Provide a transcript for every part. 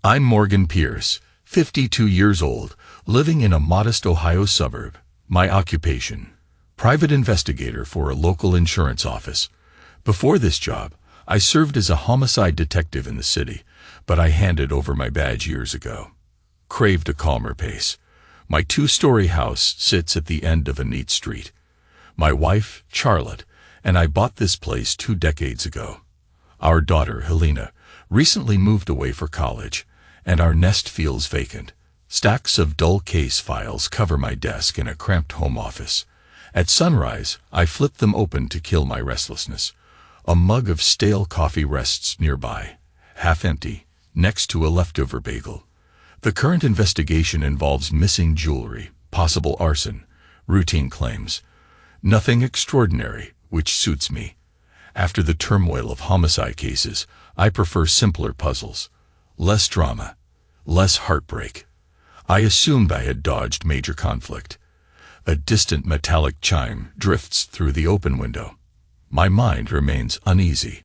I'm Morgan Pierce, 52 years old, living in a modest Ohio suburb. My occupation: private investigator for a local insurance office. Before this job, I served as a homicide detective in the city, but I handed over my badge years ago. Craved a calmer pace. My two-story house sits at the end of a neat street. My wife, Charlotte, and I bought this place 2 decades ago. Our daughter, Helena, recently moved away for college, and our nest feels vacant. Stacks of dull case files cover my desk in a cramped home office. At sunrise, I flip them open to kill my restlessness. A mug of stale coffee rests nearby, half empty, next to a leftover bagel. The current investigation involves missing jewelry, possible arson, routine claims. Nothing extraordinary, which suits me. After the turmoil of homicide cases, I prefer simpler puzzles. Less drama, less heartbreak. I assumed I had dodged major conflict. A distant metallic chime drifts through the open window. My mind remains uneasy.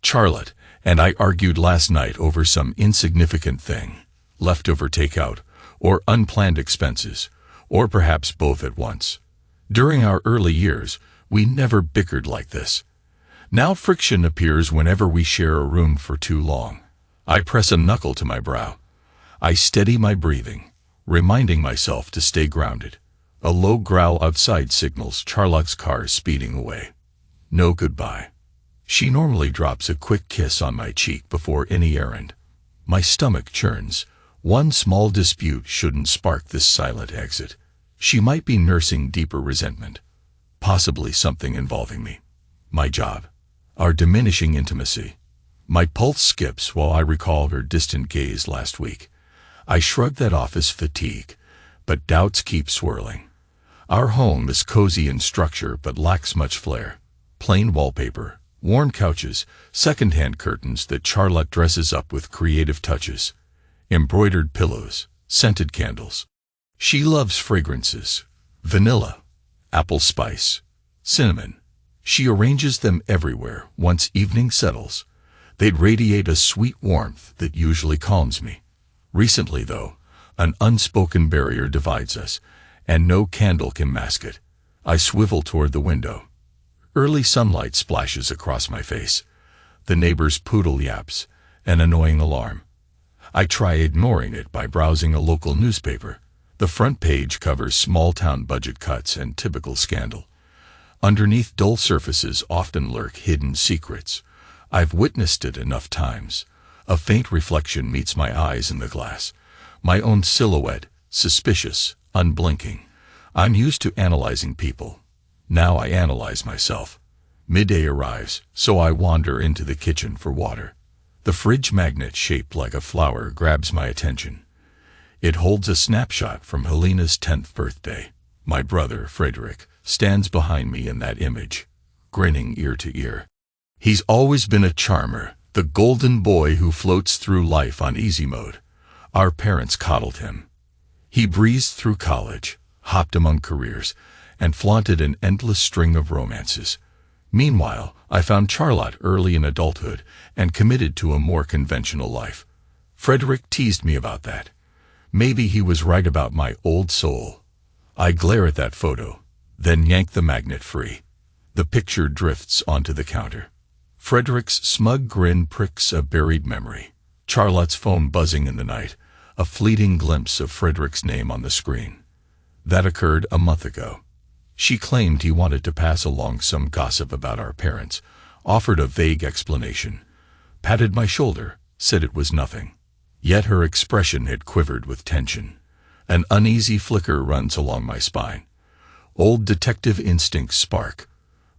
Charlotte and I argued last night over some insignificant thing, leftover takeout, or unplanned expenses, or perhaps both at once. During our early years, we never bickered like this. Now friction appears whenever we share a room for too long. I press a knuckle to my brow. I steady my breathing, reminding myself to stay grounded. A low growl outside signals Charlotte's car speeding away. No goodbye. She normally drops a quick kiss on my cheek before any errand. My stomach churns. One small dispute shouldn't spark this silent exit. She might be nursing deeper resentment, possibly something involving me, my job, our diminishing intimacy. My pulse skips while I recall her distant gaze last week. I shrug that off as fatigue, but doubts keep swirling. Our home is cozy in structure but lacks much flair. Plain wallpaper, worn couches, second-hand curtains that Charlotte dresses up with creative touches, embroidered pillows, scented candles. She loves fragrances: vanilla, apple spice, cinnamon. She arranges them everywhere. Once evening settles, they'd radiate a sweet warmth that usually calms me. Recently, though, an unspoken barrier divides us, and no candle can mask it. I swivel toward the window. Early sunlight splashes across my face. The neighbor's poodle yaps, an annoying alarm. I try ignoring it by browsing a local newspaper. The front page covers small-town budget cuts and typical scandal. Underneath dull surfaces often lurk hidden secrets. I've witnessed it enough times. A faint reflection meets my eyes in the glass. My own silhouette, suspicious, unblinking. I'm used to analyzing people. Now I analyze myself. Midday arrives, so I wander into the kitchen for water. The fridge magnet shaped like a flower grabs my attention. It holds a snapshot from Helena's 10th birthday. My brother, Frederick, stands behind me in that image, grinning ear to ear. He's always been a charmer, the golden boy who floats through life on easy mode. Our parents coddled him. He breezed through college, hopped among careers, and flaunted an endless string of romances. Meanwhile, I found Charlotte early in adulthood and committed to a more conventional life. Frederick teased me about that. Maybe he was right about my old soul. I glare at that photo, then yank the magnet free. The picture drifts onto the counter. Frederick's smug grin pricks a buried memory. Charlotte's phone buzzing in the night, a fleeting glimpse of Frederick's name on the screen. That occurred a month ago. She claimed he wanted to pass along some gossip about our parents, offered a vague explanation, patted my shoulder, said it was nothing. Yet her expression had quivered with tension. An uneasy flicker runs along my spine. Old detective instincts spark.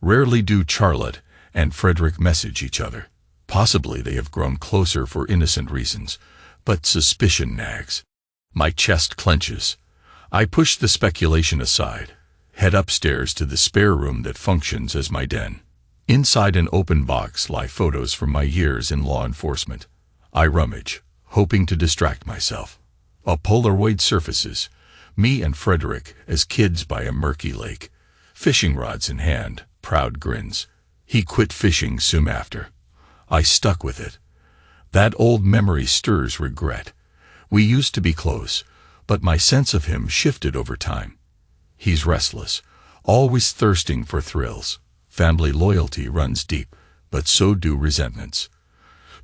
Rarely do Charlotte and Frederick message each other. Possibly they have grown closer for innocent reasons, but suspicion nags. My chest clenches. I push the speculation aside, head upstairs to the spare room that functions as my den. Inside an open box lie photos from my years in law enforcement. I rummage, hoping to distract myself. A Polaroid surfaces, me and Frederick as kids by a murky lake, fishing rods in hand, proud grins. He quit fishing soon after. I stuck with it. That old memory stirs regret. We used to be close, but my sense of him shifted over time. He's restless, always thirsting for thrills. Family loyalty runs deep, but so do resentments.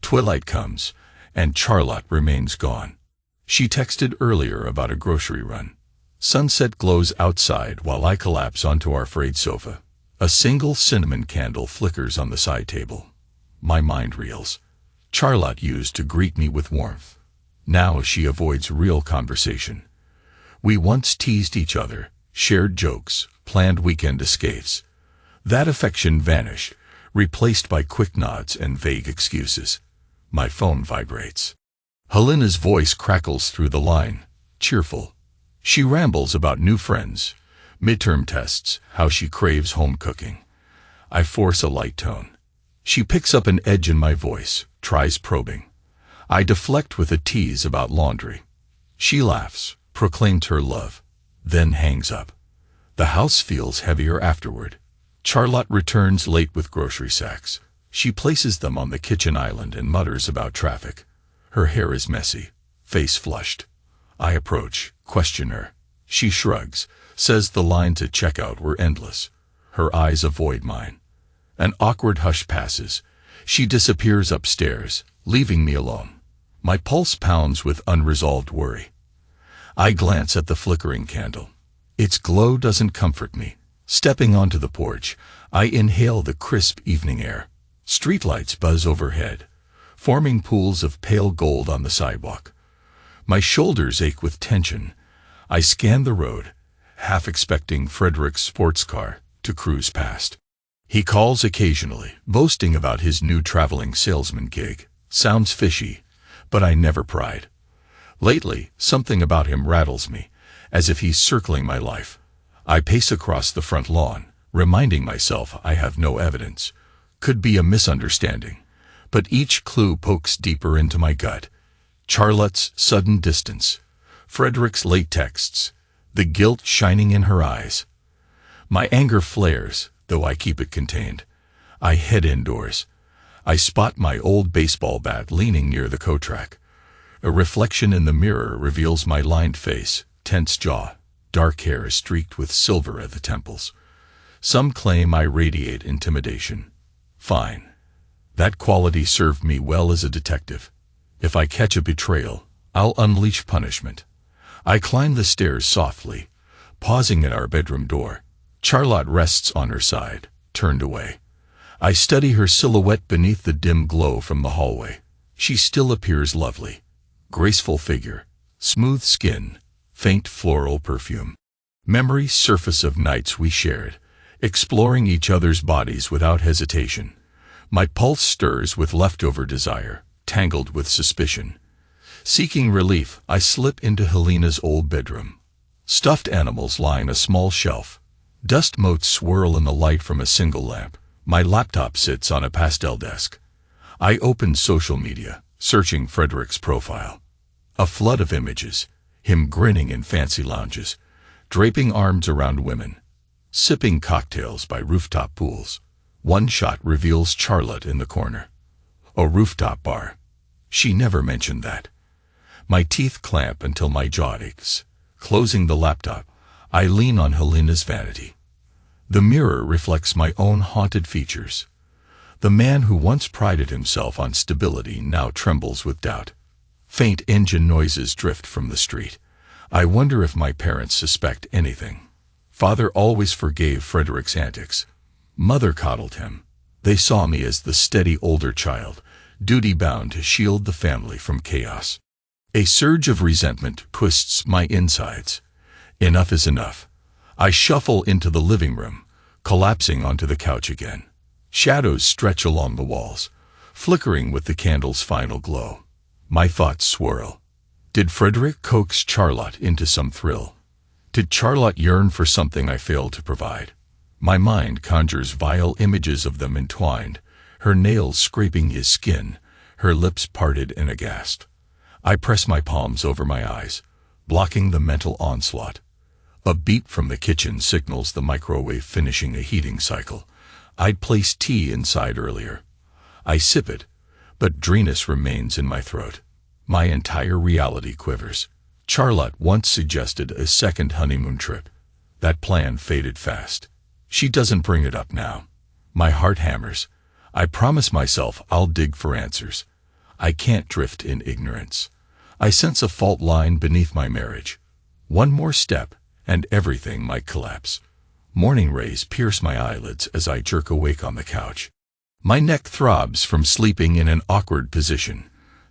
Twilight comes, and Charlotte remains gone. She texted earlier about a grocery run. Sunset glows outside while I collapse onto our frayed sofa. A single cinnamon candle flickers on the side table. My mind reels. Charlotte used to greet me with warmth. Now she avoids real conversation. We once teased each other, shared jokes, planned weekend escapes. That affection vanished, replaced by quick nods and vague excuses. My phone vibrates. Helena's voice crackles through the line, cheerful. She rambles about new friends, midterm tests, how she craves home cooking. I force a light tone. She picks up an edge in my voice, tries probing. I deflect with a tease about laundry. She laughs, proclaims her love, then hangs up. The house feels heavier afterward. Charlotte returns late with grocery sacks. She places them on the kitchen island and mutters about traffic. Her hair is messy, face flushed. I approach, question her. She shrugs, says the lines at checkout were endless. Her eyes avoid mine. An awkward hush passes. She disappears upstairs, leaving me alone. My pulse pounds with unresolved worry. I glance at the flickering candle. Its glow doesn't comfort me. Stepping onto the porch, I inhale the crisp evening air. Streetlights buzz overhead, forming pools of pale gold on the sidewalk. My shoulders ache with tension. I scan the road, half expecting Frederick's sports car to cruise past. He calls occasionally, boasting about his new traveling salesman gig. Sounds fishy, but I never pried. Lately, something about him rattles me, as if he's circling my life. I pace across the front lawn, reminding myself I have no evidence. Could be a misunderstanding, but each clue pokes deeper into my gut. Charlotte's sudden distance, Frederick's late texts, the guilt shining in her eyes. My anger flares, though I keep it contained. I head indoors. I spot my old baseball bat leaning near the coat rack. A reflection in the mirror reveals my lined face, tense jaw, dark hair streaked with silver at the temples. Some claim I radiate intimidation. Fine. That quality served me well as a detective. If I catch a betrayal, I'll unleash punishment. I climb the stairs softly, pausing at our bedroom door. Charlotte rests on her side, turned away. I study her silhouette beneath the dim glow from the hallway. She still appears lovely. Graceful figure, smooth skin, faint floral perfume. Memories surface of nights we shared, exploring each other's bodies without hesitation. My pulse stirs with leftover desire, tangled with suspicion. Seeking relief, I slip into Helena's old bedroom. Stuffed animals line a small shelf. Dust motes swirl in the light from a single lamp. My laptop sits on a pastel desk. I open social media, searching Frederick's profile. A flood of images, him grinning in fancy lounges, draping arms around women, sipping cocktails by rooftop pools. One shot reveals Charlotte in the corner. A rooftop bar. She never mentioned that. My teeth clamp until my jaw aches. Closing the laptop, I lean on Helena's vanity. The mirror reflects my own haunted features. The man who once prided himself on stability now trembles with doubt. Faint engine noises drift from the street. I wonder if my parents suspect anything. Father always forgave Frederick's antics. Mother coddled him. They saw me as the steady older child, duty-bound to shield the family from chaos. A surge of resentment twists my insides. Enough is enough. I shuffle into the living room, collapsing onto the couch again. Shadows stretch along the walls, flickering with the candle's final glow. My thoughts swirl. Did Frederick coax Charlotte into some thrill? Did Charlotte yearn for something I failed to provide? My mind conjures vile images of them entwined, her nails scraping his skin, her lips parted and aghast. I press my palms over my eyes, blocking the mental onslaught. A beep from the kitchen signals the microwave finishing a heating cycle. I'd placed tea inside earlier. I sip it, but dryness remains in my throat. My entire reality quivers. Charlotte once suggested a second honeymoon trip. That plan faded fast. She doesn't bring it up now. My heart hammers. I promise myself I'll dig for answers. I can't drift in ignorance. I sense a fault line beneath my marriage. One more step, and everything might collapse. Morning rays pierce my eyelids as I jerk awake on the couch. My neck throbs from sleeping in an awkward position.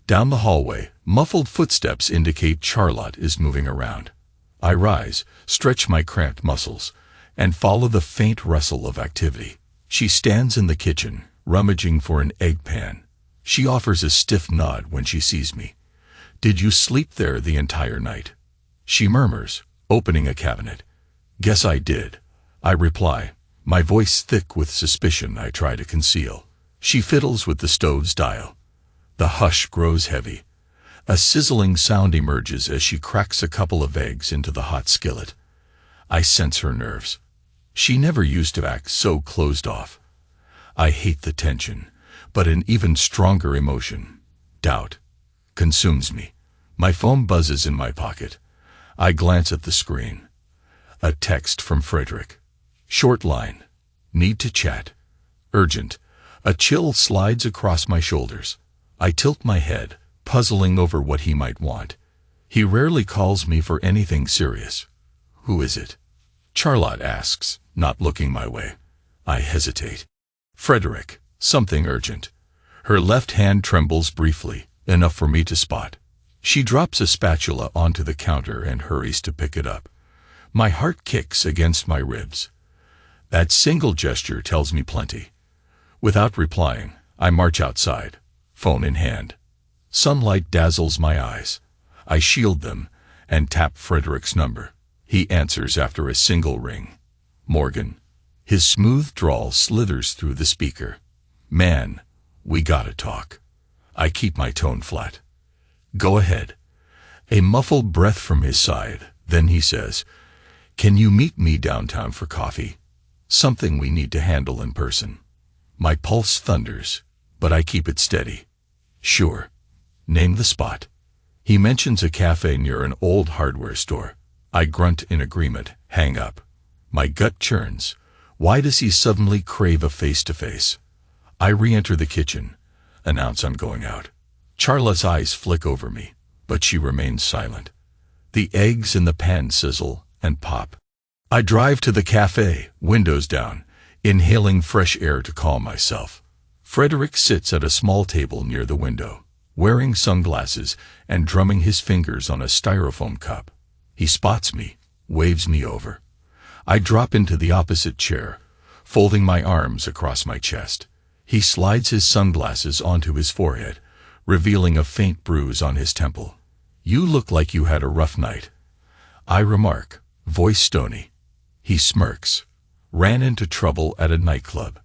Down the hallway, muffled footsteps indicate Charlotte is moving around. I rise, stretch my cramped muscles, and follow the faint rustle of activity. She stands in the kitchen, rummaging for an egg pan. She offers a stiff nod when she sees me. "Did you sleep there the entire night?" She murmurs, opening a cabinet. "Guess I did," I reply, my voice thick with suspicion I try to conceal. She fiddles with the stove's dial. The hush grows heavy. A sizzling sound emerges as she cracks a couple of eggs into the hot skillet. I sense her nerves. She never used to act so closed off. I hate the tension, but an even stronger emotion, doubt, consumes me. My phone buzzes in my pocket. I glance at the screen. A text from Frederick. Short line. Need to chat. Urgent. A chill slides across my shoulders. I tilt my head, puzzling over what he might want. He rarely calls me for anything serious. "Who is it?" Charlotte asks, not looking my way. I hesitate. "Frederick, something urgent." Her left hand trembles briefly, enough for me to spot. She drops a spatula onto the counter and hurries to pick it up. My heart kicks against my ribs. That single gesture tells me plenty. Without replying, I march outside, phone in hand. Sunlight dazzles my eyes. I shield them and tap Frederick's number. He answers after a single ring. "Morgan." His smooth drawl slithers through the speaker. "Man, we gotta talk." I keep my tone flat. "Go ahead." A muffled breath from his side, then he says, "Can you meet me downtown for coffee? Something we need to handle in person." My pulse thunders, but I keep it steady. "Sure. Name the spot." He mentions a cafe near an old hardware store. I grunt in agreement, hang up. My gut churns. Why does he suddenly crave a face-to-face? I re-enter the kitchen, announce I'm going out. Charlotte's eyes flick over me, but she remains silent. The eggs in the pan sizzle and pop. I drive to the cafe, windows down, inhaling fresh air to calm myself. Frederick sits at a small table near the window, wearing sunglasses and drumming his fingers on a styrofoam cup. He spots me, waves me over. I drop into the opposite chair, folding my arms across my chest. He slides his sunglasses onto his forehead, revealing a faint bruise on his temple. "You look like you had a rough night," I remark, voice stony. He smirks. "Ran into trouble at a nightclub.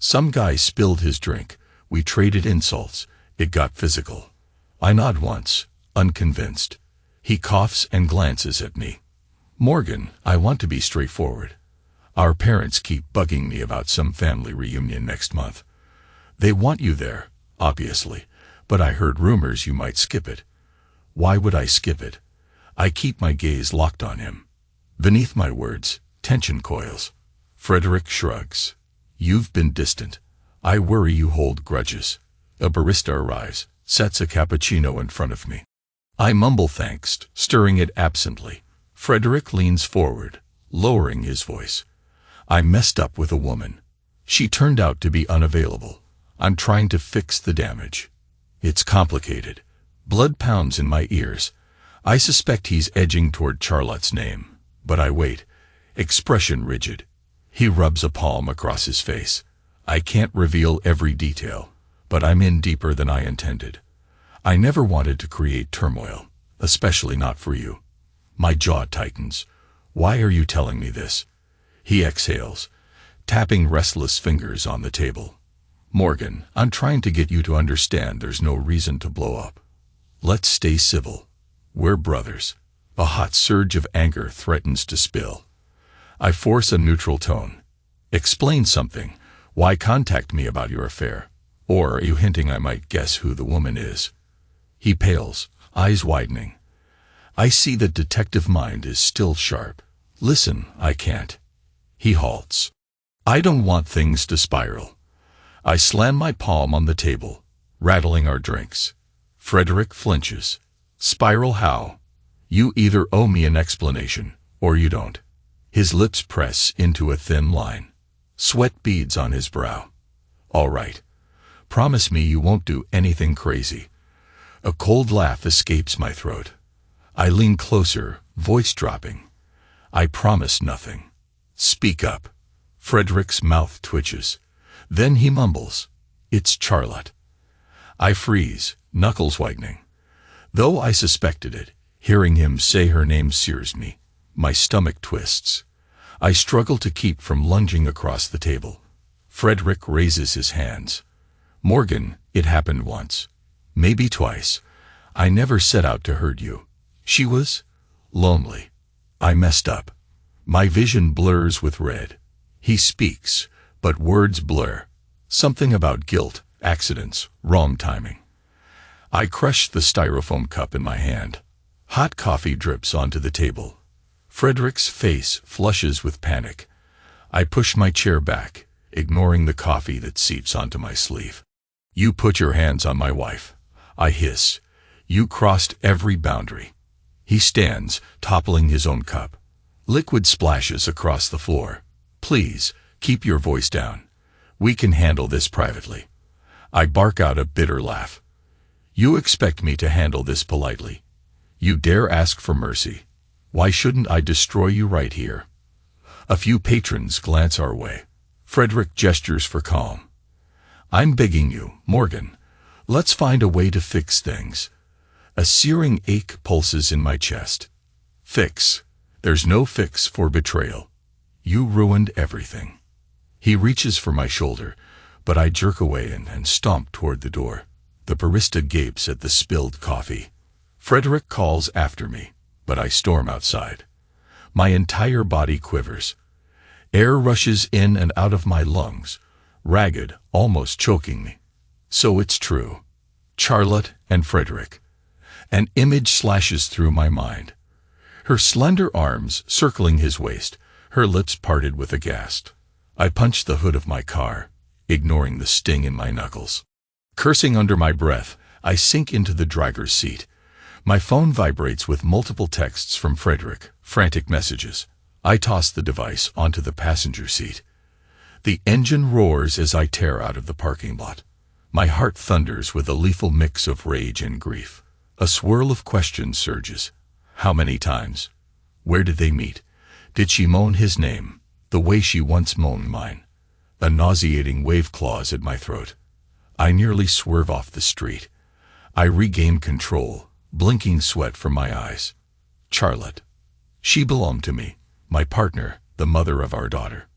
Some guy spilled his drink. We traded insults. It got physical." I nod once, unconvinced. He coughs and glances at me. "Morgan, I want to be straightforward. Our parents keep bugging me about some family reunion next month. They want you there, obviously, but I heard rumors you might skip it." Why would I skip it? I keep my gaze locked on him. Beneath my words, tension coils. Frederick shrugs. "You've been distant. I worry you hold grudges." A barista arrives, sets a cappuccino in front of me. I mumble thanks, stirring it absently. Frederick leans forward, lowering his voice. "I messed up with a woman. She turned out to be unavailable. I'm trying to fix the damage. It's complicated." Blood pounds in my ears. I suspect he's edging toward Charlotte's name, but I wait, expression rigid. He rubs a palm across his face. I can't reveal every detail, but I'm in deeper than I intended. I never wanted to create turmoil, especially not for you. My jaw tightens. "Why are you telling me this?" He exhales, tapping restless fingers on the table. "Morgan, I'm trying to get you to understand there's no reason to blow up. Let's stay civil. We're brothers." A hot surge of anger threatens to spill. I force a neutral tone. "Explain something. Why contact me about your affair? Or are you hinting I might guess who the woman is?" He pales, eyes widening. I see that detective mind is still sharp. Listen, I can't. He halts. I don't want things to spiral. I slam my palm on the table, rattling our drinks. Frederick flinches. Spiral how? You either owe me an explanation, or you don't. His lips press into a thin line. Sweat beads on his brow. All right. Promise me you won't do anything crazy. A cold laugh escapes my throat. I lean closer, voice dropping. I promise nothing. Speak up. Frederick's mouth twitches. Then he mumbles. It's Charlotte. I freeze, knuckles whitening. Though I suspected it, hearing him say her name sears me. My stomach twists. I struggle to keep from lunging across the table. Frederick raises his hands. Morgan, it happened once. Maybe twice. I never set out to hurt you. She was lonely. I messed up. My vision blurs with red. He speaks, but words blur. Something about guilt, accidents, wrong timing. I crush the styrofoam cup in my hand. Hot coffee drips onto the table. Frederick's face flushes with panic. I push my chair back, ignoring the coffee that seeps onto my sleeve. You put your hands on my wife. I hiss. You crossed every boundary. He stands, toppling his own cup. Liquid splashes across the floor. Please, keep your voice down. We can handle this privately. I bark out a bitter laugh. You expect me to handle this politely. You dare ask for mercy. Why shouldn't I destroy you right here? A few patrons glance our way. Frederick gestures for calm. I'm begging you, Morgan. Let's find a way to fix things. A searing ache pulses in my chest. Fix. There's no fix for betrayal. You ruined everything. He reaches for my shoulder, but I jerk away and stomp toward the door. The barista gapes at the spilled coffee. Frederick calls after me, but I storm outside. My entire body quivers. Air rushes in and out of my lungs, ragged, almost choking me. So it's true. Charlotte and Frederick. An image slashes through my mind. Her slender arms circling his waist, her lips parted with a gasp. I punch the hood of my car, ignoring the sting in my knuckles. Cursing under my breath, I sink into the driver's seat. My phone vibrates with multiple texts from Frederick, frantic messages. I toss the device onto the passenger seat. The engine roars as I tear out of the parking lot. My heart thunders with a lethal mix of rage and grief. A swirl of questions surges. How many times? Where did they meet? Did she moan his name, the way she once moaned mine? A nauseating wave claws at my throat. I nearly swerve off the street. I regain control, blinking sweat from my eyes. Charlotte. She belonged to me, my partner, the mother of our daughter.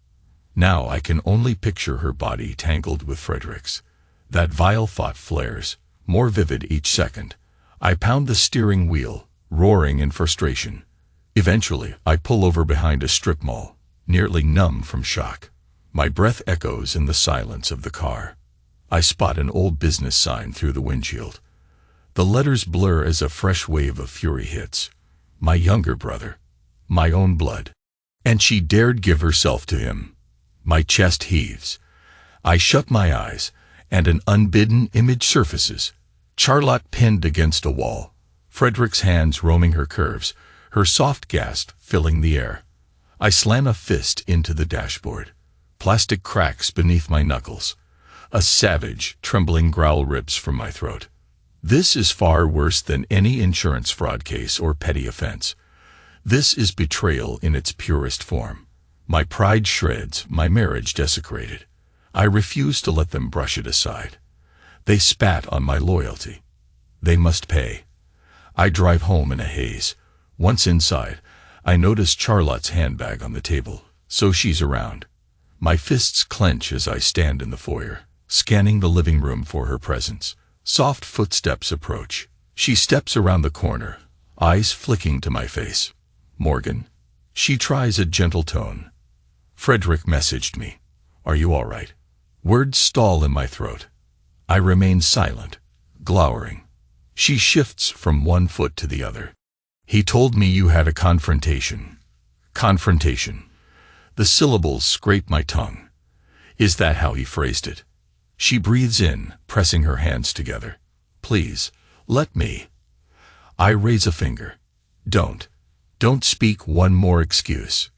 Now I can only picture her body tangled with Frederick's. That vile thought flares, more vivid each second. I pound the steering wheel, roaring in frustration. Eventually, I pull over behind a strip mall, nearly numb from shock. My breath echoes in the silence of the car. I spot an old business sign through the windshield. The letters blur as a fresh wave of fury hits. My younger brother. My own blood. And she dared give herself to him. My chest heaves. I shut my eyes, and an unbidden image surfaces. Charlotte pinned against a wall. Frederick's hands roaming her curves, her soft gasp filling the air. I slam a fist into the dashboard. Plastic cracks beneath my knuckles. A savage, trembling growl rips from my throat. This is far worse than any insurance fraud case or petty offense. This is betrayal in its purest form. My pride shreds, my marriage desecrated. I refuse to let them brush it aside. They spat on my loyalty. They must pay. I drive home in a haze. Once inside, I notice Charlotte's handbag on the table, so she's around. My fists clench as I stand in the foyer, scanning the living room for her presence. Soft footsteps approach. She steps around the corner, eyes flicking to my face. Morgan. She tries a gentle tone. Frederick messaged me. Are you all right? Words stall in my throat. I remain silent, glowering. She shifts from one foot to the other. He told me you had a confrontation. Confrontation. The syllables scrape my tongue. Is that how he phrased it? She breathes in, pressing her hands together. Please, let me. I raise a finger. Don't. Don't speak one more excuse.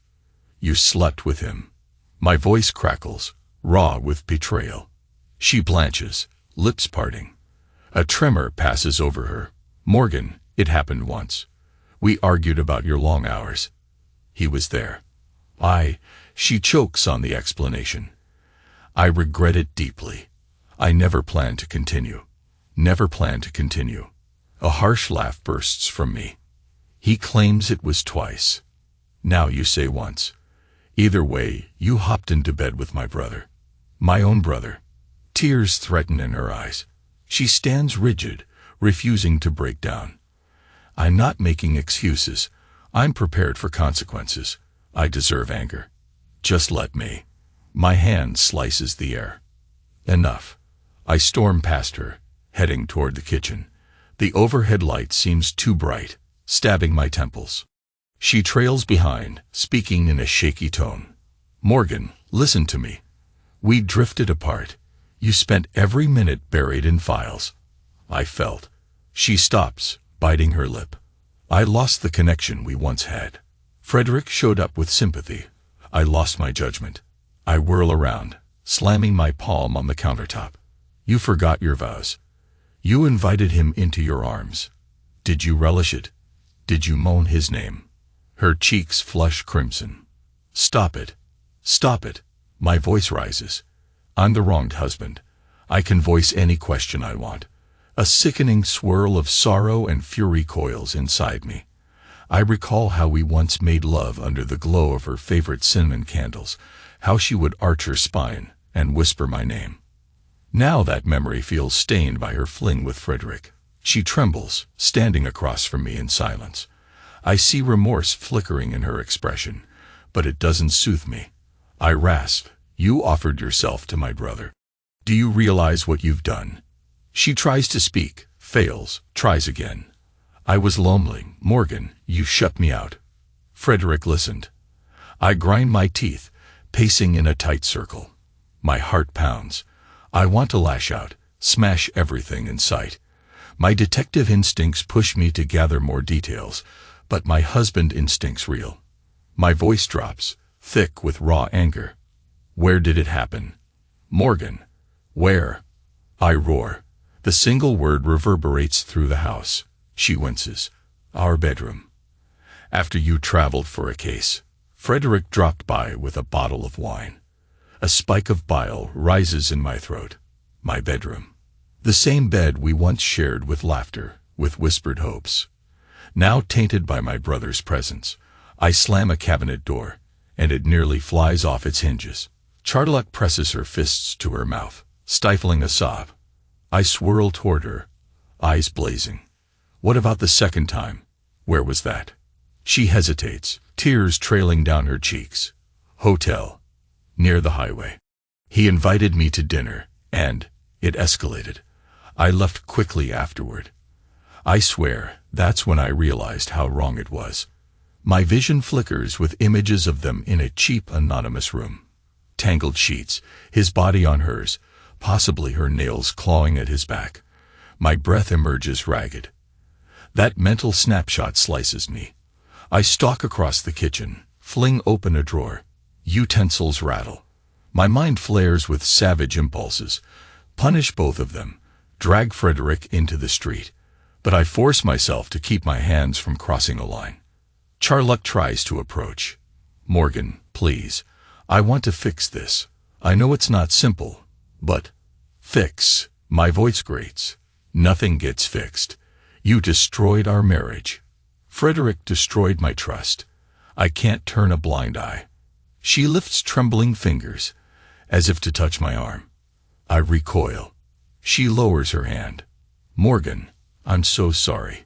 You slept with him. My voice crackles, raw with betrayal. She blanches, lips parting. A tremor passes over her. Morgan, it happened once. We argued about your long hours. He was there. She chokes on the explanation. I regret it deeply. I never planned to continue. Never planned to continue. A harsh laugh bursts from me. He claims it was twice. Now you say once. Either way, you hopped into bed with my brother. My own brother. Tears threaten in her eyes. She stands rigid, refusing to break down. I'm not making excuses. I'm prepared for consequences. I deserve anger. Just let me. My hand slices the air. Enough. I storm past her, heading toward the kitchen. The overhead light seems too bright, stabbing my temples. She trails behind, speaking in a shaky tone. Morgan, listen to me. We drifted apart. You spent every minute buried in files. I felt. She stops, biting her lip. I lost the connection we once had. Frederick showed up with sympathy. I lost my judgment. I whirl around, slamming my palm on the countertop. You forgot your vows. You invited him into your arms. Did you relish it? Did you moan his name? Her cheeks flush crimson. Stop it. Stop it. My voice rises. I'm the wronged husband. I can voice any question I want. A sickening swirl of sorrow and fury coils inside me. I recall how we once made love under the glow of her favorite cinnamon candles, how she would arch her spine and whisper my name. Now that memory feels stained by her fling with Frederick. She trembles, standing across from me in silence. I see remorse flickering in her expression, but it doesn't soothe me. I rasp, you offered yourself to my brother. Do you realize what you've done? She tries to speak, fails, tries again. I was lonely, Morgan, you shut me out. Frederick listened. I grind my teeth, pacing in a tight circle. My heart pounds. I want to lash out, smash everything in sight. My detective instincts push me to gather more details, but my husband instincts reel. My voice drops, thick with raw anger. Where did it happen? Morgan. Where? I roar. The single word reverberates through the house. She winces. Our bedroom. After you traveled for a case. Frederick dropped by with a bottle of wine. A spike of bile rises in my throat. My bedroom. The same bed we once shared with laughter, with whispered hopes. Now tainted by my brother's presence, I slam a cabinet door, and it nearly flies off its hinges. Charlotte presses her fists to her mouth, stifling a sob. I swirl toward her, eyes blazing. What about the second time? Where was that? She hesitates, tears trailing down her cheeks. Hotel. Near the highway. He invited me to dinner, and it escalated. I left quickly afterward. I swear, that's when I realized how wrong it was. My vision flickers with images of them in a cheap, anonymous room. Tangled sheets, his body on hers, possibly her nails clawing at his back. My breath emerges ragged. That mental snapshot slices me. I stalk across the kitchen, fling open a drawer. Utensils rattle. My mind flares with savage impulses. Punish both of them. Drag Frederick into the street. But I force myself to keep my hands from crossing a line. Charlotte tries to approach. Morgan, please. I want to fix this. I know it's not simple, but fix. My voice grates. Nothing gets fixed. You destroyed our marriage. Frederick destroyed my trust. I can't turn a blind eye. She lifts trembling fingers, as if to touch my arm. I recoil. She lowers her hand. Morgan, I'm so sorry.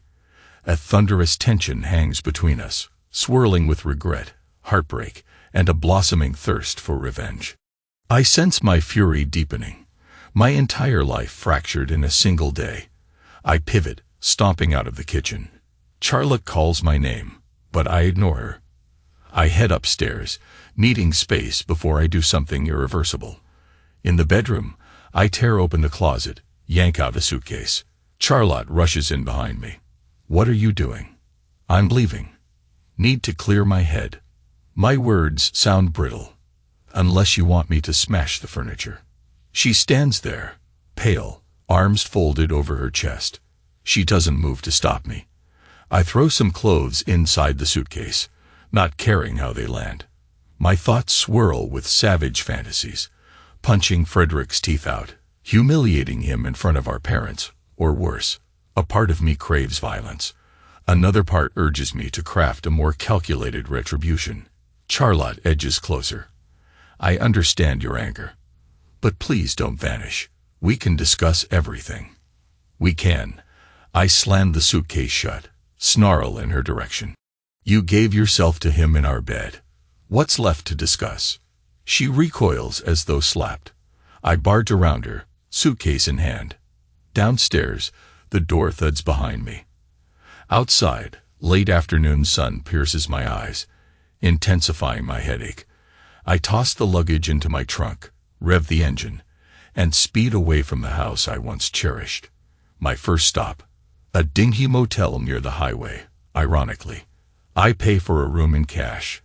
A thunderous tension hangs between us, swirling with regret, heartbreak, and a blossoming thirst for revenge. I sense my fury deepening, my entire life fractured in a single day. I pivot, stomping out of the kitchen. Charlotte calls my name, but I ignore her. I head upstairs, needing space before I do something irreversible. In the bedroom, I tear open the closet, yank out a suitcase. Charlotte rushes in behind me. "What are you doing?" "I'm leaving. Need to clear my head." My words sound brittle. "Unless you want me to smash the furniture." She stands there, pale, arms folded over her chest. She doesn't move to stop me. I throw some clothes inside the suitcase, not caring how they land. My thoughts swirl with savage fantasies, punching Frederick's teeth out, humiliating him in front of our parents, or worse. A part of me craves violence. Another part urges me to craft a more calculated retribution. Charlotte edges closer. "I understand your anger. But please don't vanish. We can discuss everything." "We can." I slam the suitcase shut, snarl in her direction. "You gave yourself to him in our bed. What's left to discuss?" She recoils as though slapped. I barge around her, suitcase in hand. Downstairs, the door thuds behind me. Outside, late afternoon sun pierces my eyes, intensifying my headache. I toss the luggage into my trunk, rev the engine, and speed away from the house I once cherished. My first stop, a dingy motel near the highway, ironically. I pay for a room in cash.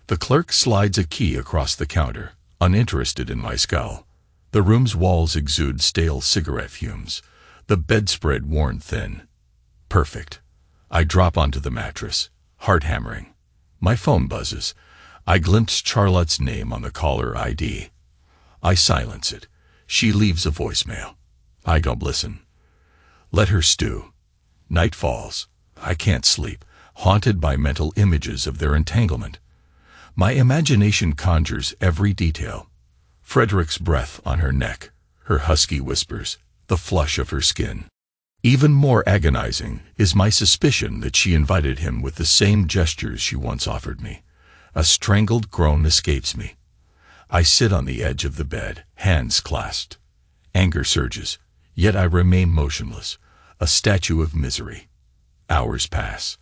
The clerk slides a key across the counter, uninterested in my scowl. The room's walls exude stale cigarette fumes, the bedspread worn thin. Perfect. I drop onto the mattress, heart hammering. My phone buzzes. I glimpse Charlotte's name on the caller ID. I silence it. She leaves a voicemail. I don't listen. Let her stew. Night falls. I can't sleep, haunted by mental images of their entanglement. My imagination conjures every detail. Frederick's breath on her neck, her husky whispers, the flush of her skin. Even more agonizing is my suspicion that she invited him with the same gestures she once offered me. A strangled groan escapes me. I sit on the edge of the bed, hands clasped. Anger surges, yet I remain motionless, a statue of misery. Hours pass.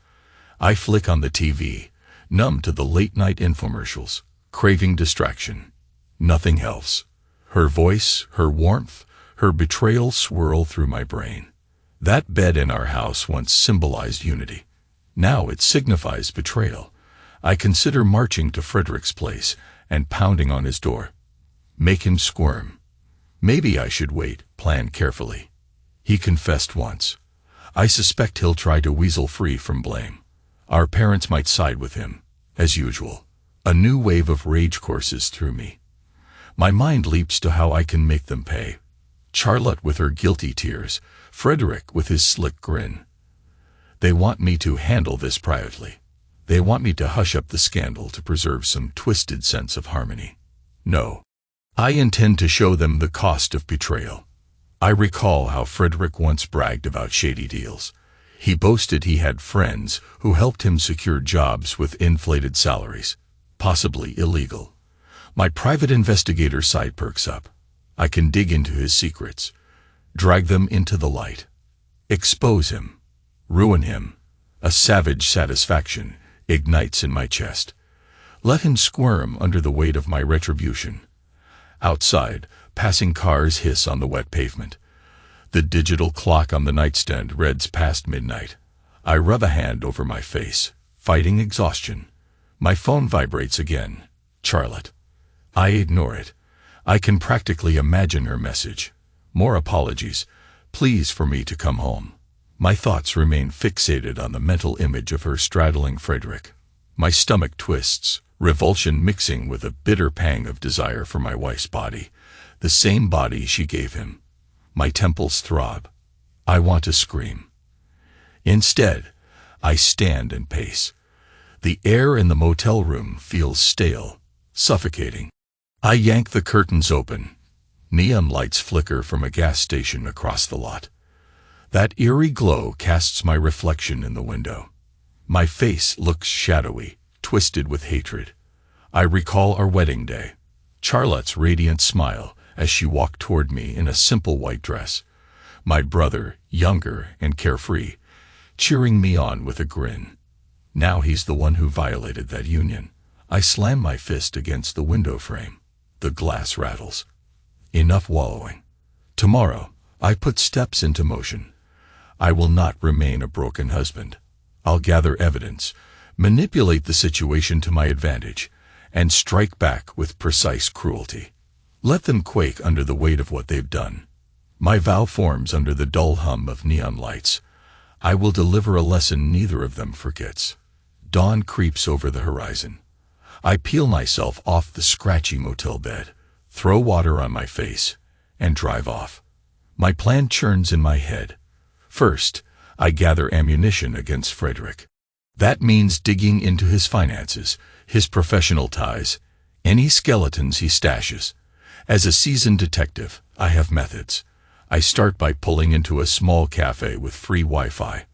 I flick on the TV, numb to the late-night infomercials, craving distraction. Nothing helps. Her voice, her warmth, her betrayal swirl through my brain. That bed in our house once symbolized unity. Now it signifies betrayal. I consider marching to Frederick's place and pounding on his door. Make him squirm. Maybe I should wait, plan carefully. He confessed once. I suspect he'll try to weasel free from blame. Our parents might side with him, as usual. A new wave of rage courses through me. My mind leaps to how I can make them pay. Charlotte with her guilty tears, Frederick with his slick grin. They want me to handle this privately. They want me to hush up the scandal to preserve some twisted sense of harmony. No. I intend to show them the cost of betrayal. I recall how Frederick once bragged about shady deals. He boasted he had friends who helped him secure jobs with inflated salaries, possibly illegal. My private investigator side perks up. I can dig into his secrets, drag them into the light, expose him, ruin him. A savage satisfaction ignites in my chest. Let him squirm under the weight of my retribution. Outside, passing cars hiss on the wet pavement. The digital clock on the nightstand reads past midnight. I rub a hand over my face, fighting exhaustion. My phone vibrates again. Charlotte. I ignore it. I can practically imagine her message. More apologies. Please for me to come home. My thoughts remain fixated on the mental image of her straddling Frederick. My stomach twists, revulsion mixing with a bitter pang of desire for my wife's body, the same body she gave him. My temples throb. I want to scream. Instead, I stand and pace. The air in the motel room feels stale, suffocating. I yank the curtains open. Neon lights flicker from a gas station across the lot. That eerie glow casts my reflection in the window. My face looks shadowy, twisted with hatred. I recall our wedding day. Charlotte's radiant smile as she walked toward me in a simple white dress. My brother, younger and carefree, cheering me on with a grin. Now he's the one who violated that union. I slam my fist against the window frame. The glass rattles. Enough wallowing. Tomorrow, I put steps into motion. I will not remain a broken husband. I'll gather evidence, manipulate the situation to my advantage, and strike back with precise cruelty. Let them quake under the weight of what they've done. My vow forms under the dull hum of neon lights. I will deliver a lesson neither of them forgets. Dawn creeps over the horizon. I peel myself off the scratchy motel bed, throw water on my face, and drive off. My plan churns in my head. First, I gather ammunition against Frederick. That means digging into his finances, his professional ties, any skeletons he stashes. As a seasoned detective, I have methods. I start by pulling into a small cafe with free Wi-Fi.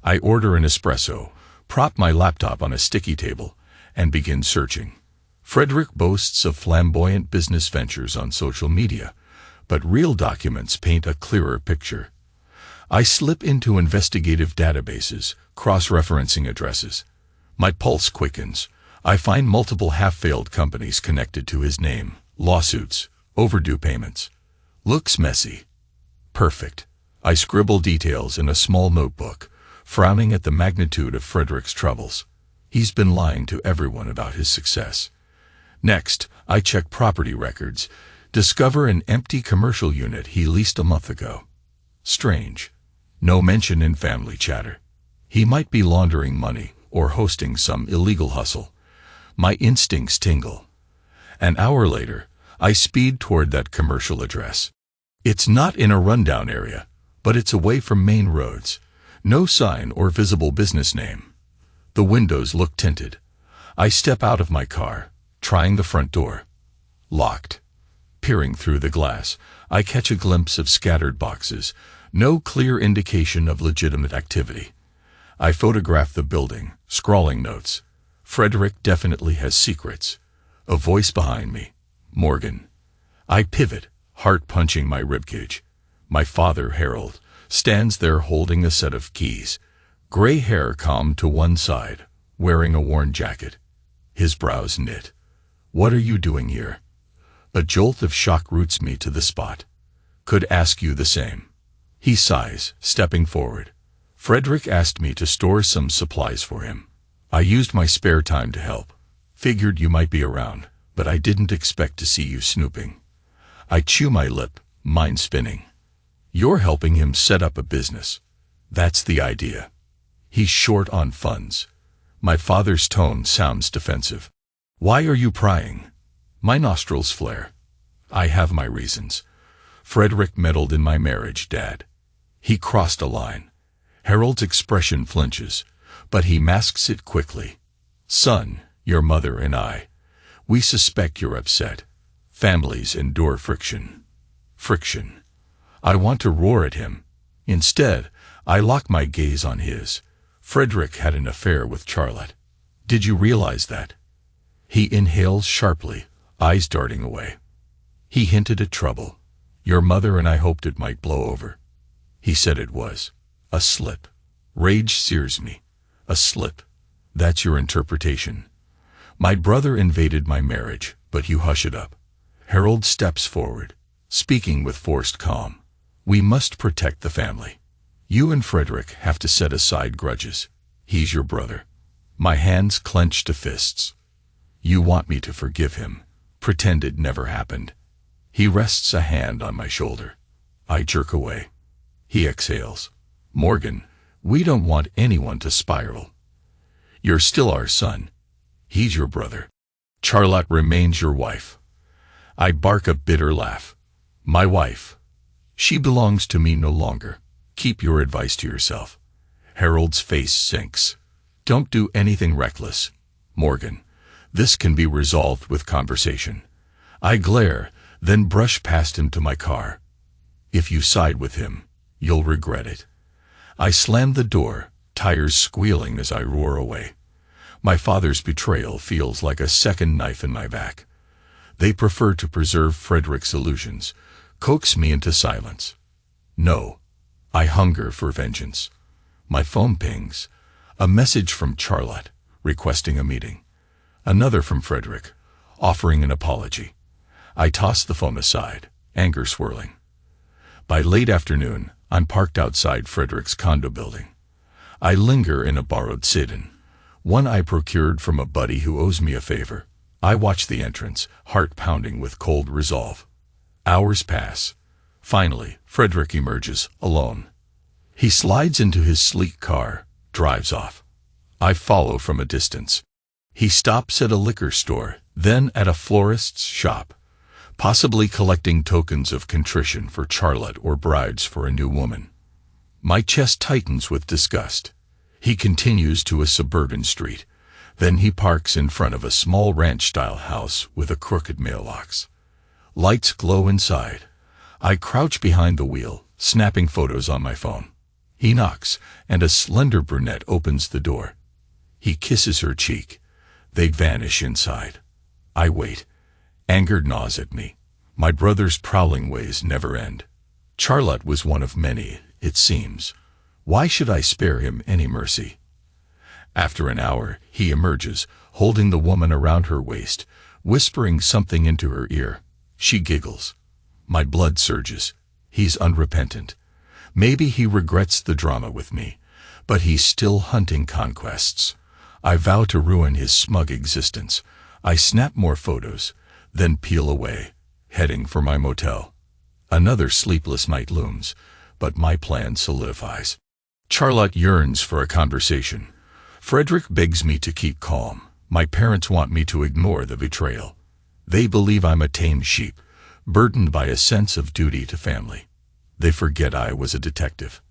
I order an espresso, prop my laptop on a sticky table, and begin searching. Frederick boasts of flamboyant business ventures on social media, but real documents paint a clearer picture. I slip into investigative databases, cross-referencing addresses. My pulse quickens. I find multiple half-failed companies connected to his name, lawsuits, overdue payments. Looks messy. Perfect. I scribble details in a small notebook, frowning at the magnitude of Frederick's troubles. He's been lying to everyone about his success. Next, I check property records, discover an empty commercial unit he leased a month ago. Strange. No mention in family chatter. He might be laundering money or hosting some illegal hustle. My instincts tingle. An hour later, I speed toward that commercial address. It's not in a rundown area, but it's away from main roads. No sign or visible business name. The windows look tinted. I step out of my car, trying the front door. Locked. Peering through the glass, I catch a glimpse of scattered boxes, no clear indication of legitimate activity. I photograph the building, scrawling notes. Frederick definitely has secrets. A voice behind me. Morgan. I pivot, heart punching my ribcage. My father, Harold, stands there holding a set of keys. Gray hair combed to one side, wearing a worn jacket. His brows knit. What are you doing here? A jolt of shock roots me to the spot. Could ask you the same. He sighs, stepping forward. Frederick asked me to store some supplies for him. I used my spare time to help. Figured you might be around, but I didn't expect to see you snooping. I chew my lip, mind spinning. You're helping him set up a business. That's the idea. He's short on funds. My father's tone sounds defensive. Why are you prying? My nostrils flare. I have my reasons. Frederick meddled in my marriage, Dad. He crossed a line. Harold's expression flinches, but he masks it quickly. Son, your mother and I, we suspect you're upset. Families endure friction. Friction. I want to roar at him. Instead, I lock my gaze on his. Frederick had an affair with Charlotte. Did you realize that? He inhales sharply, eyes darting away. He hinted at trouble. Your mother and I hoped it might blow over. He said it was. A slip. Rage sears me. A slip. That's your interpretation. My brother invaded my marriage, but you hush it up. Harold steps forward, speaking with forced calm. We must protect the family. You and Frederick have to set aside grudges. He's your brother. My hands clench to fists. You want me to forgive him. Pretend it never happened. He rests a hand on my shoulder. I jerk away. He exhales. Morgan, we don't want anyone to spiral. You're still our son. He's your brother. Charlotte remains your wife. I bark a bitter laugh. My wife. She belongs to me no longer. Keep your advice to yourself. Harold's face sinks. Don't do anything reckless. Morgan, this can be resolved with conversation. I glare, then brush past him to my car. If you side with him, you'll regret it. I slam the door, tires squealing as I roar away. My father's betrayal feels like a second knife in my back. They prefer to preserve Frederick's illusions, coax me into silence. No, I hunger for vengeance. My phone pings. A message from Charlotte, requesting a meeting. Another from Frederick, offering an apology. I toss the phone aside, anger swirling. By late afternoon, I'm parked outside Frederick's condo building. I linger in a borrowed sedan, one I procured from a buddy who owes me a favor. I watch the entrance, heart pounding with cold resolve. Hours pass. Finally, Frederick emerges, alone. He slides into his sleek car, drives off. I follow from a distance. He stops at a liquor store, then at a florist's shop, possibly collecting tokens of contrition for Charlotte or bribes for a new woman. My chest tightens with disgust. He continues to a suburban street. Then he parks in front of a small ranch-style house with a crooked mailbox. Lights glow inside. I crouch behind the wheel, snapping photos on my phone. He knocks, and a slender brunette opens the door. He kisses her cheek. They vanish inside. I wait. Anger gnaws at me. My brother's prowling ways never end. Charlotte was one of many, it seems. Why should I spare him any mercy? After an hour, he emerges, holding the woman around her waist, whispering something into her ear. She giggles. My blood surges. He's unrepentant. Maybe he regrets the drama with me, but he's still hunting conquests. I vow to ruin his smug existence. I snap more photos, then peel away, heading for my motel. Another sleepless night looms, but my plan solidifies. Charlotte yearns for a conversation. Frederick begs me to keep calm. My parents want me to ignore the betrayal. They believe I'm a tame sheep, burdened by a sense of duty to family. They forget I was a detective.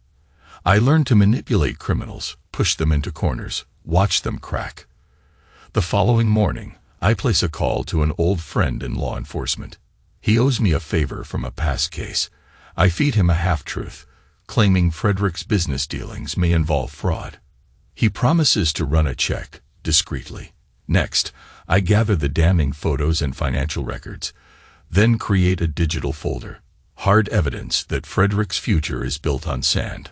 I learned to manipulate criminals, push them into corners, watch them crack. The following morning, I place a call to an old friend in law enforcement. He owes me a favor from a past case. I feed him a half-truth, claiming Frederick's business dealings may involve fraud. He promises to run a check, discreetly. Next, I gather the damning photos and financial records, then create a digital folder, hard evidence that Frederick's future is built on sand.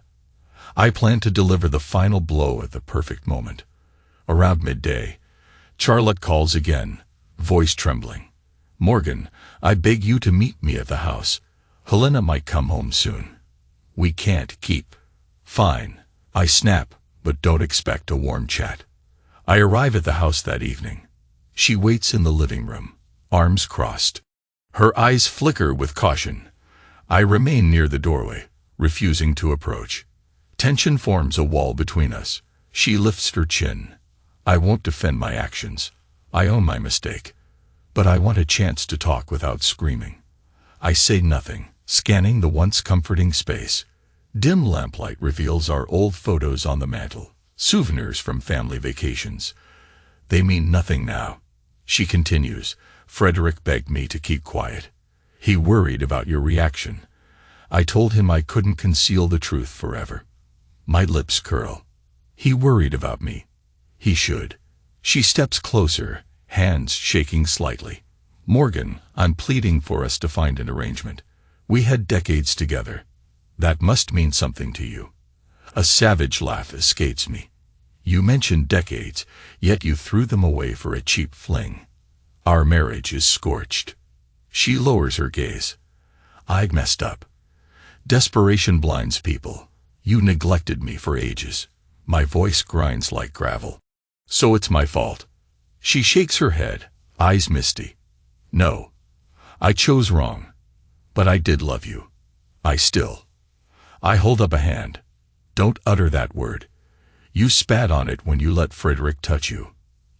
I plan to deliver the final blow at the perfect moment. Around midday, Charlotte calls again, voice trembling. "Morgan, I beg you to meet me at the house. Helena might come home soon. We can't keep." "Fine," I snap, but don't expect a warm chat. I arrive at the house that evening. She waits in the living room, arms crossed. Her eyes flicker with caution. I remain near the doorway, refusing to approach. Tension forms a wall between us. She lifts her chin. I won't defend my actions. I own my mistake. But I want a chance to talk without screaming. I say nothing, scanning the once comforting space. Dim lamplight reveals our old photos on the mantel, souvenirs from family vacations. They mean nothing now. She continues, "Frederick begged me to keep quiet. He worried about your reaction. I told him I couldn't conceal the truth forever." My lips curl. He worried about me. He should. She steps closer, hands shaking slightly. "Morgan, I'm pleading for us to find an arrangement. We had decades together. That must mean something to you." A savage laugh escapes me. "You mentioned decades, yet you threw them away for a cheap fling. Our marriage is scorched." She lowers her gaze. "I messed up. Desperation blinds people. You neglected me for ages." My voice grinds like gravel. "So it's my fault." She shakes her head, eyes misty. "No, I chose wrong. But I did love you. I still." I hold up a hand. "Don't utter that word. You spat on it when you let Frederick touch you."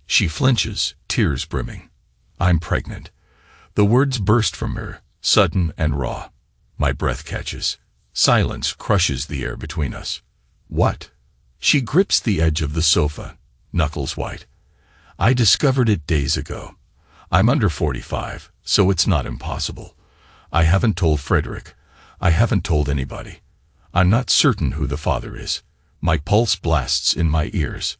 She flinches, tears brimming. "I'm pregnant." The words burst from her, sudden and raw. My breath catches. Silence crushes the air between us. "What?" She grips the edge of the sofa, knuckles white. "I discovered it days ago. I'm under 45, so it's not impossible. I haven't told Frederick. I haven't told anybody. I'm not certain who the father is." My pulse blasts in my ears.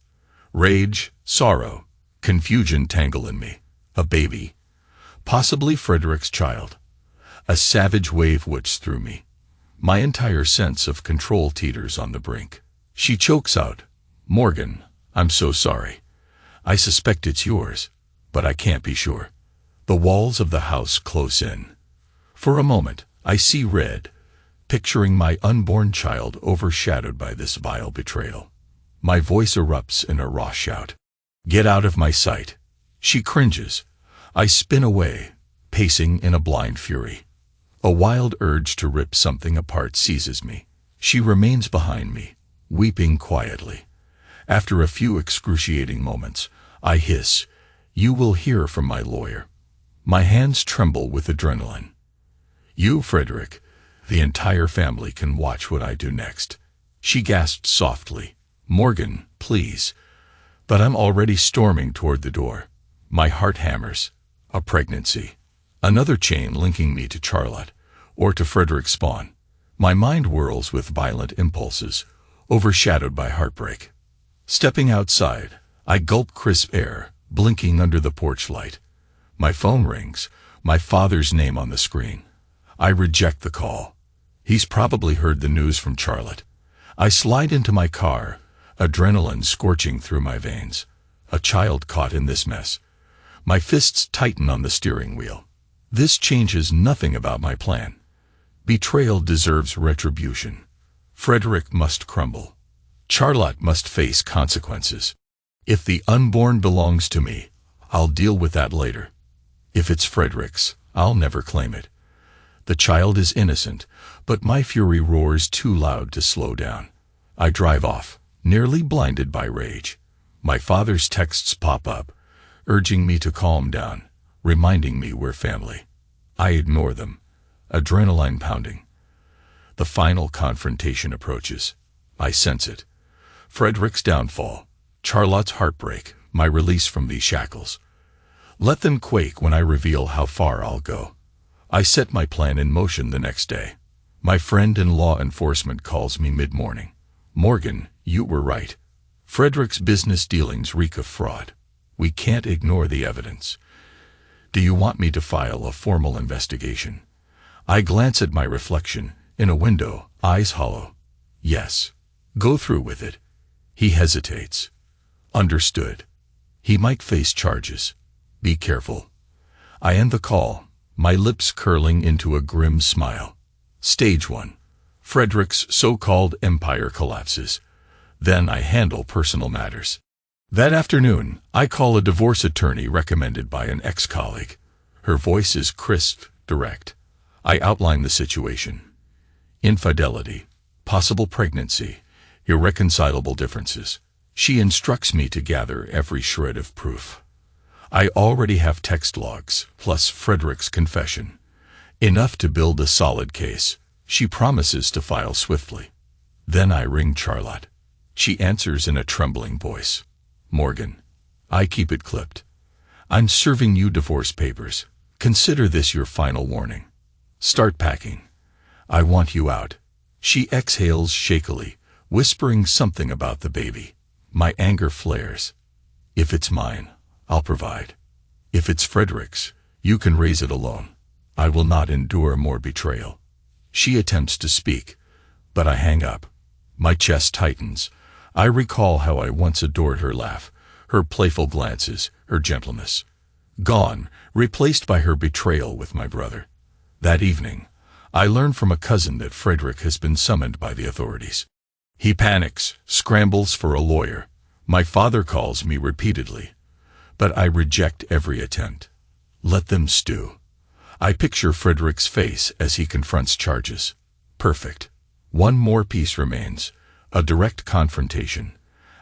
Rage, sorrow, confusion tangle in me. A baby. Possibly Frederick's child. A savage wave whips through me. My entire sense of control teeters on the brink. She chokes out, "Morgan, I'm so sorry. I suspect it's yours, but I can't be sure." The walls of the house close in. For a moment, I see red, picturing my unborn child overshadowed by this vile betrayal. My voice erupts in a raw shout. "Get out of my sight." She cringes. I spin away, pacing in a blind fury. A wild urge to rip something apart seizes me. She remains behind me, weeping quietly. After a few excruciating moments, I hiss, "You will hear from my lawyer." My hands tremble with adrenaline. "You, Frederick, the entire family can watch what I do next." She gasps softly, "Morgan, please." But I'm already storming toward the door. My heart hammers. A pregnancy. Another chain linking me to Charlotte, or to Frederick's spawn. My mind whirls with violent impulses, overshadowed by heartbreak. Stepping outside, I gulp crisp air, blinking under the porch light. My phone rings, my father's name on the screen. I reject the call. He's probably heard the news from Charlotte. I slide into my car, adrenaline scorching through my veins. A child caught in this mess. My fists tighten on the steering wheel. This changes nothing about my plan. Betrayal deserves retribution. Frederick must crumble. Charlotte must face consequences. If the unborn belongs to me, I'll deal with that later. If it's Frederick's, I'll never claim it. The child is innocent, but my fury roars too loud to slow down. I drive off, nearly blinded by rage. My father's texts pop up, urging me to calm down, reminding me we're family. I ignore them, adrenaline pounding. The final confrontation approaches. I sense it. Frederick's downfall, Charlotte's heartbreak, my release from these shackles. Let them quake when I reveal how far I'll go. I set my plan in motion the next day. My friend in law enforcement calls me mid-morning. "Morgan, you were right. Frederick's business dealings reek of fraud. We can't ignore the evidence. Do you want me to file a formal investigation?" I glance at my reflection in a window, eyes hollow. "Yes. Go through with it." He hesitates. "Understood. He might face charges. Be careful." I end the call, my lips curling into a grim smile. Stage 1. Frederick's so-called empire collapses. Then I handle personal matters. That afternoon, I call a divorce attorney recommended by an ex-colleague. Her voice is crisp, direct. I outline the situation. Infidelity, possible pregnancy, irreconcilable differences. She instructs me to gather every shred of proof. I already have text logs, plus Frederick's confession. Enough to build a solid case. She promises to file swiftly. Then I ring Charlotte. She answers in a trembling voice. "Morgan." I keep it clipped. "I'm serving you divorce papers. Consider this your final warning. Start packing. I want you out." She exhales shakily, whispering something about the baby. My anger flares. "If it's mine, I'll provide. If it's Frederick's, you can raise it alone. I will not endure more betrayal." She attempts to speak, but I hang up. My chest tightens. I recall how I once adored her laugh, her playful glances, her gentleness. Gone, replaced by her betrayal with my brother. That evening, I learn from a cousin that Frederick has been summoned by the authorities. He panics, scrambles for a lawyer. My father calls me repeatedly, but I reject every attempt. Let them stew. I picture Frederick's face as he confronts charges. Perfect. One more piece remains, a direct confrontation.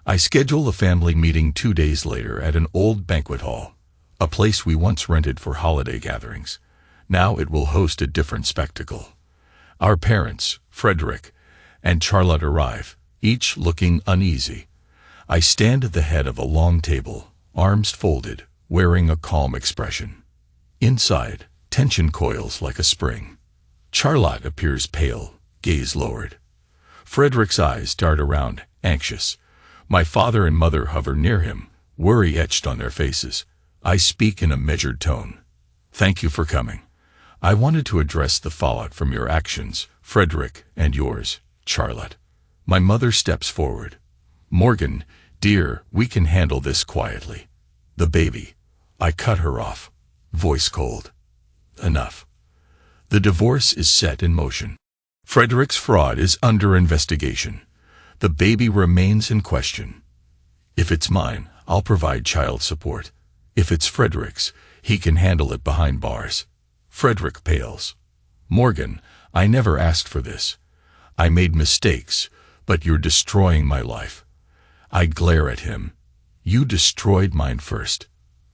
I schedule a family meeting 2 days later at an old banquet hall, a place we once rented for holiday gatherings. Now it will host a different spectacle. Our parents, Frederick and Charlotte, arrive, each looking uneasy. I stand at the head of a long table, arms folded, wearing a calm expression. Inside, tension coils like a spring. Charlotte appears pale, gaze lowered. Frederick's eyes dart around, anxious. My father and mother hover near him, worry etched on their faces. I speak in a measured tone. "Thank you for coming. I wanted to address the fallout from your actions, Frederick, and yours, Charlotte. My mother steps forward. Morgan, dear, we can handle this quietly. The baby. I cut her off. Voice cold. Enough. The divorce is set in motion. Frederick's fraud is under investigation. The baby remains in question. If it's mine, I'll provide child support. If it's Frederick's, he can handle it behind bars. Frederick pales. Morgan, I never asked for this. I made mistakes, but you're destroying my life. I glare at him. You destroyed mine first.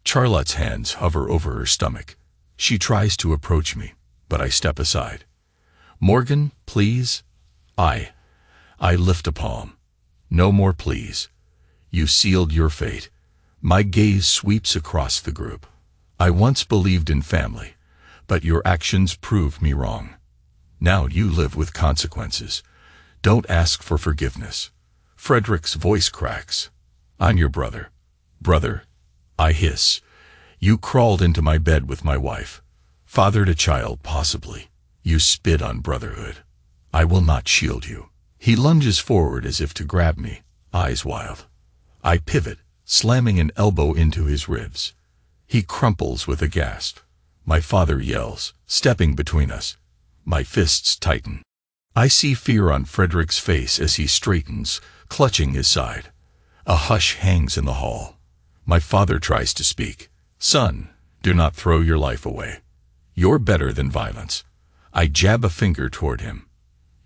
Charlotte's hands hover over her stomach. She tries to approach me, but I step aside. Morgan, please. I lift a palm. No more please. You sealed your fate. My gaze sweeps across the group. I once believed in family, but your actions proved me wrong. Now you live with consequences. Don't ask for forgiveness. Frederick's voice cracks. I'm your brother. Brother, I hiss. You crawled into my bed with my wife. Fathered a child, possibly. You spit on brotherhood. I will not shield you. He lunges forward as if to grab me, eyes wild. I pivot, slamming an elbow into his ribs. He crumples with a gasp. My father yells, stepping between us. My fists tighten. I see fear on Frederick's face as he straightens, clutching his side. A hush hangs in the hall. My father tries to speak. Son, do not throw your life away. You're better than violence. I jab a finger toward him.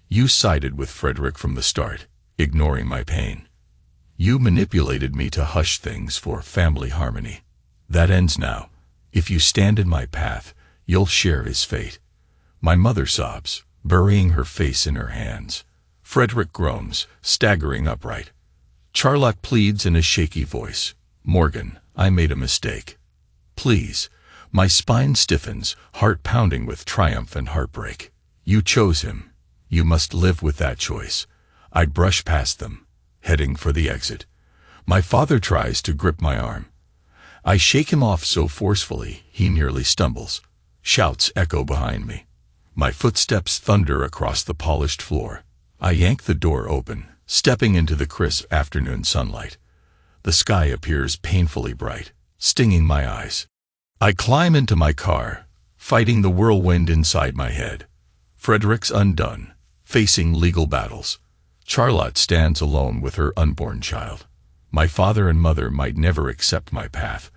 You sided with Frederick from the start, ignoring my pain. You manipulated me to hush things for family harmony. That ends now. If you stand in my path, you'll share his fate. My mother sobs, burying her face in her hands. Frederick groans, staggering upright. Charlotte pleads in a shaky voice. Morgan, I made a mistake. Please. My spine stiffens, heart pounding with triumph and heartbreak. You chose him. You must live with that choice. I brush past them, heading for the exit. My father tries to grip my arm. I shake him off so forcefully, he nearly stumbles. Shouts echo behind me. My footsteps thunder across the polished floor. I yank the door open, stepping into the crisp afternoon sunlight. The sky appears painfully bright, stinging my eyes. I climb into my car, fighting the whirlwind inside my head. Frederick's undone, facing legal battles. Charlotte stands alone with her unborn child. My father and mother might never accept my path,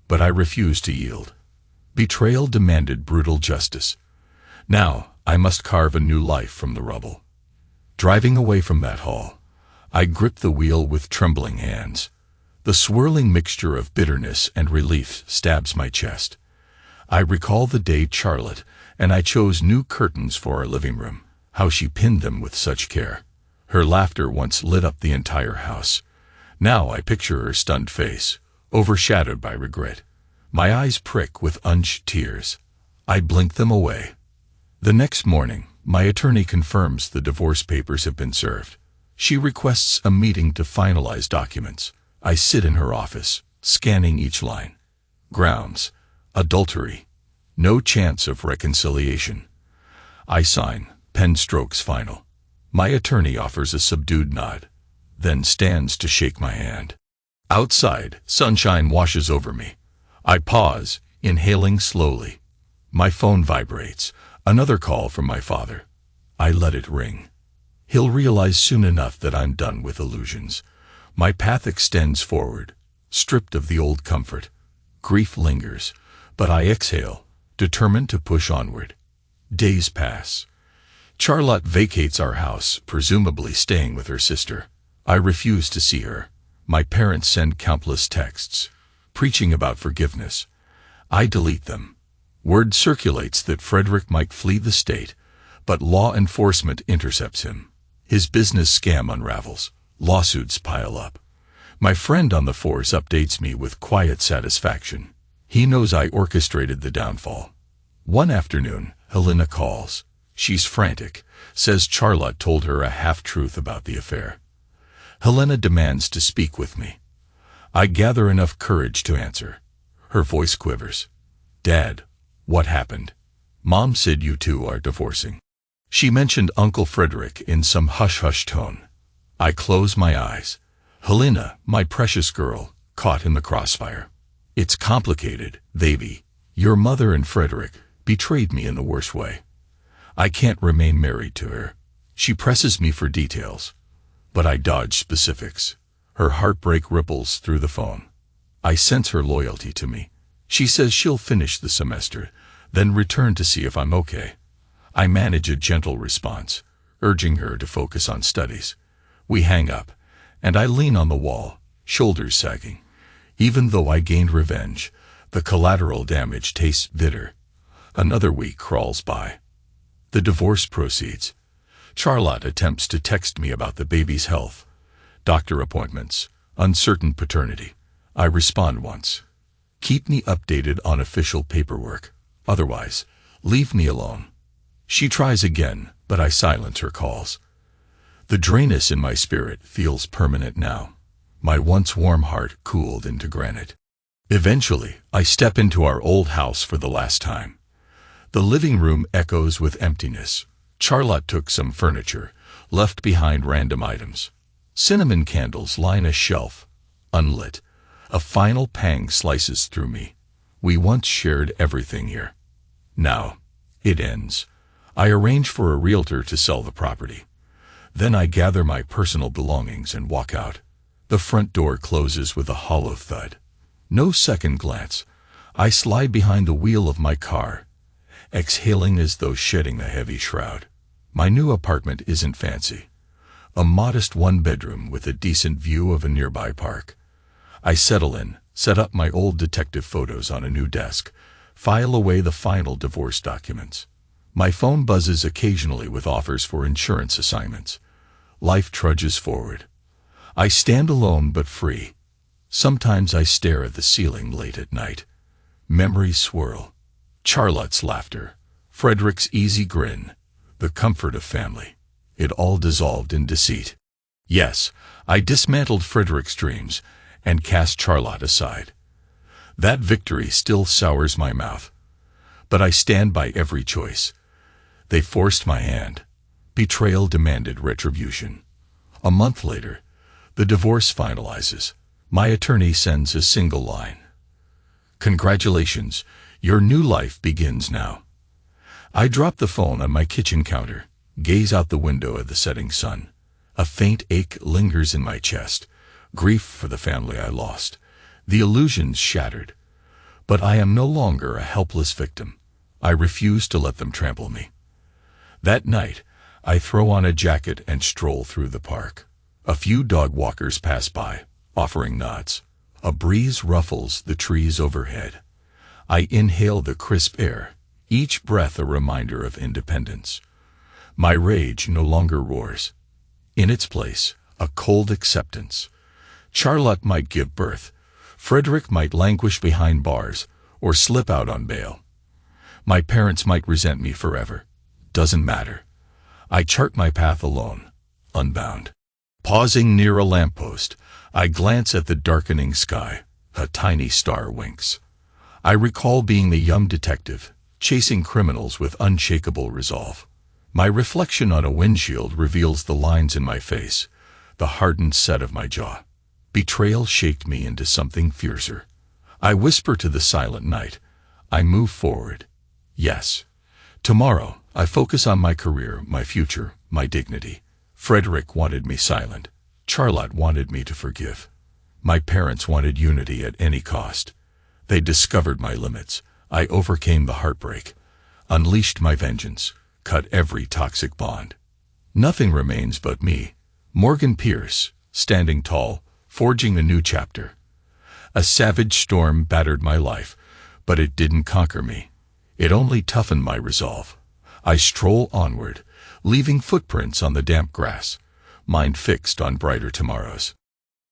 but I refuse to yield. Betrayal demanded brutal justice. Now I must carve a new life from the rubble. Driving away from that hall, I grip the wheel with trembling hands. The swirling mixture of bitterness and relief stabs my chest. I recall the day Charlotte and I chose new curtains for our living room, how she pinned them with such care. Her laughter once lit up the entire house. Now I picture her stunned face, overshadowed by regret. My eyes prick with unshed tears. I blink them away. The next morning, my attorney confirms the divorce papers have been served. She requests a meeting to finalize documents. I sit in her office, scanning each line. Grounds: adultery. No chance of reconciliation. I sign, pen strokes final. My attorney offers a subdued nod, then stands to shake my hand. Outside, sunshine washes over me. I pause, inhaling slowly. My phone vibrates. Another call from my father. I let it ring. He'll realize soon enough that I'm done with illusions. My path extends forward, stripped of the old comfort. Grief lingers, but I exhale, determined to push onward. Days pass. Charlotte vacates our house, presumably staying with her sister. I refuse to see her. My parents send countless texts, preaching about forgiveness. I delete them. Word circulates that Frederick might flee the state, but law enforcement intercepts him. His business scam unravels. Lawsuits pile up. My friend on the force updates me with quiet satisfaction. He knows I orchestrated the downfall. One afternoon, Helena calls. She's frantic, says Charlotte told her a half-truth about the affair. Helena demands to speak with me. I gather enough courage to answer. Her voice quivers. Dad, what happened? Mom said you two are divorcing. She mentioned Uncle Frederick in some hush-hush tone. I close my eyes. Helena, my precious girl, caught in the crossfire. It's complicated, baby. Your mother and Frederick betrayed me in the worst way. I can't remain married to her. She presses me for details, but I dodge specifics. Her heartbreak ripples through the phone. I sense her loyalty to me. She says she'll finish the semester, then return to see if I'm okay. I manage a gentle response, urging her to focus on studies. We hang up, and I lean on the wall, shoulders sagging. Even though I gained revenge, the collateral damage tastes bitter. Another week crawls by. The divorce proceeds. Charlotte attempts to text me about the baby's health, doctor appointments, uncertain paternity. I respond once. Keep me updated on official paperwork. Otherwise, leave me alone. She tries again, but I silence her calls. The dryness in my spirit feels permanent now. My once warm heart cooled into granite. Eventually, I step into our old house for the last time. The living room echoes with emptiness. Charlotte took some furniture, left behind random items. Cinnamon candles line a shelf, unlit. A final pang slices through me. We once shared everything here. Now, it ends. I arrange for a realtor to sell the property. Then I gather my personal belongings and walk out. The front door closes with a hollow thud. No second glance. I slide behind the wheel of my car, exhaling as though shedding a heavy shroud. My new apartment isn't fancy. A modest one-bedroom with a decent view of a nearby park. I settle in, set up my old detective photos on a new desk, file away the final divorce documents. My phone buzzes occasionally with offers for insurance assignments. Life trudges forward. I stand alone but free. Sometimes I stare at the ceiling late at night. Memories swirl. Charlotte's laughter, Frederick's easy grin, the comfort of family. It all dissolved in deceit. Yes, I dismantled Frederick's dreams and cast Charlotte aside. That victory still sours my mouth. But I stand by every choice. They forced my hand. Betrayal demanded retribution. A month later, the divorce finalizes. My attorney sends a single line. Congratulations, your new life begins now. I drop the phone on my kitchen counter, gaze out the window at the setting sun. A faint ache lingers in my chest. Grief for the family I lost. The illusions shattered. But I am no longer a helpless victim. I refuse to let them trample me. That night, I throw on a jacket and stroll through the park. A few dog walkers pass by, offering nods. A breeze ruffles the trees overhead. I inhale the crisp air, each breath a reminder of independence. My rage no longer roars. In its place, a cold acceptance. Charlotte might give birth. Frederick might languish behind bars or slip out on bail. My parents might resent me forever. Doesn't matter. I chart my path alone, unbound. Pausing near a lamppost, I glance at the darkening sky. A tiny star winks. I recall being the young detective, chasing criminals with unshakable resolve. My reflection on a windshield reveals the lines in my face, the hardened set of my jaw. Betrayal shaped me into something fiercer. I whisper to the silent night. I move forward. Yes. Tomorrow, I focus on my career, my future, my dignity. Frederick wanted me silent. Charlotte wanted me to forgive. My parents wanted unity at any cost. They discovered my limits. I overcame the heartbreak, unleashed my vengeance, cut every toxic bond. Nothing remains but me, Morgan Pierce, standing tall, forging a new chapter. A savage storm battered my life, but it didn't conquer me. It only toughened my resolve. I stroll onward, leaving footprints on the damp grass, mind fixed on brighter tomorrows.